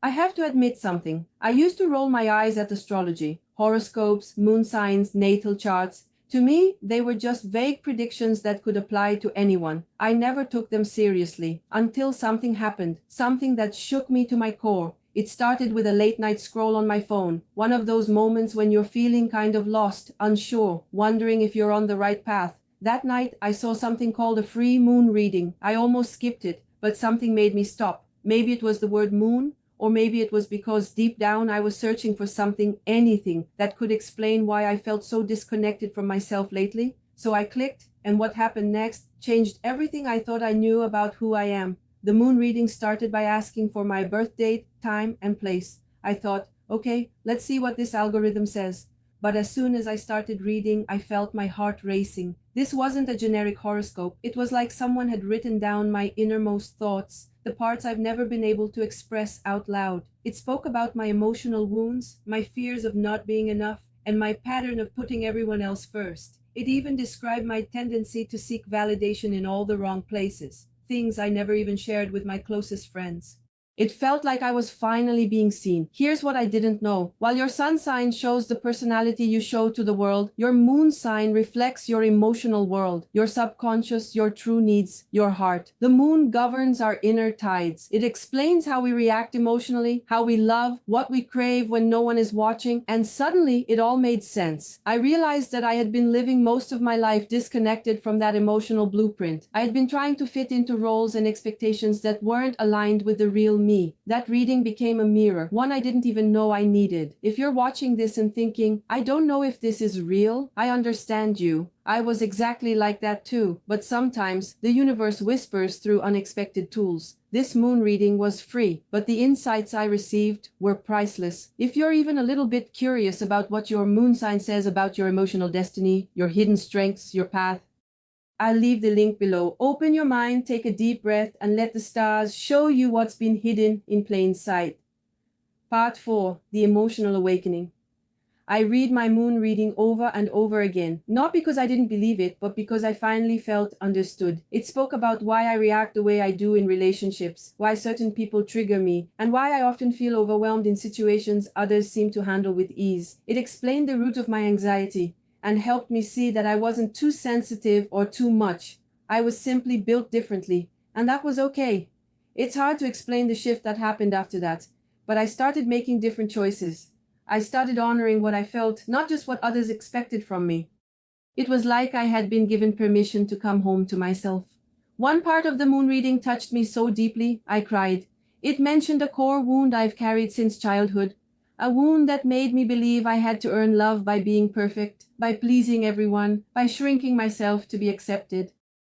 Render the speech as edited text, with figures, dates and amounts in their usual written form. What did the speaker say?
I have to admit something. I used to roll my eyes at astrology, horoscopes, moon signs, natal charts. To me, they were just vague predictions that could apply to anyone. I never took them seriously until something happened, something that shook me to my core. It started with a late night scroll on my phone, one of those moments when you're feeling kind of lost, unsure, wondering if you're on the right path. That night, I saw something called a free moon reading. I almost skipped it, but something made me stop. Maybe it was the word moon, or maybe it was because deep down I was searching for something, anything, that could explain why I felt so disconnected from myself lately. So I clicked, and what happened next changed everything I thought I knew about who I am. The moon reading started by asking for my birth date, time, and place. I thought, okay, let's see what this algorithm says. But as soon as I started reading, I felt my heart racing. This wasn't a generic horoscope. It was like someone had written down my innermost thoughts, the parts I've never been able to express out loud. It spoke about my emotional wounds, my fears of not being enough, and my pattern of putting everyone else first. It even described my tendency to seek validation in all the wrong places, things I never even shared with my closest friends. It felt like I was finally being seen. Here's what I didn't know. While your sun sign shows the personality you show to the world, your moon sign reflects your emotional world, your subconscious, your true needs, your heart. The moon governs our inner tides. It explains how we react emotionally, how we love, what we crave when no one is watching, and suddenly it all made sense. I realized that I had been living most of my life disconnected from that emotional blueprint. I had been trying to fit into roles and expectations that weren't aligned with the real me. That reading became a mirror, one I didn't even know I needed. If you're watching this and thinking, I don't know if this is real, I understand you. I was exactly like that too, but sometimes the universe whispers through unexpected tools. This moon reading was free, but the insights I received were priceless. If you're even a little bit curious about what your moon sign says about your emotional destiny, your hidden strengths, your path, I'll leave the link below. Open your mind, take a deep breath, and let the stars show you what's been hidden in plain sight. Part 4. The Emotional Awakening. I read my moon reading over and over again, not because I didn't believe it, but because I finally felt understood. It spoke about why I react the way I do in relationships, why certain people trigger me, and why I often feel overwhelmed in situations others seem to handle with ease. It explained the root of my anxiety and helped me see that I wasn't too sensitive or too much. I was simply built differently, and that was okay. It's hard to explain the shift that happened after that, but I started making different choices. I started honoring what I felt, not just what others expected from me. It was like I had been given permission to come home to myself. One part of the moon reading touched me so deeply, I cried. It mentioned a core wound I've carried since childhood, a wound that made me believe I had to earn love by being perfect, by pleasing everyone, by shrinking myself to be accepted.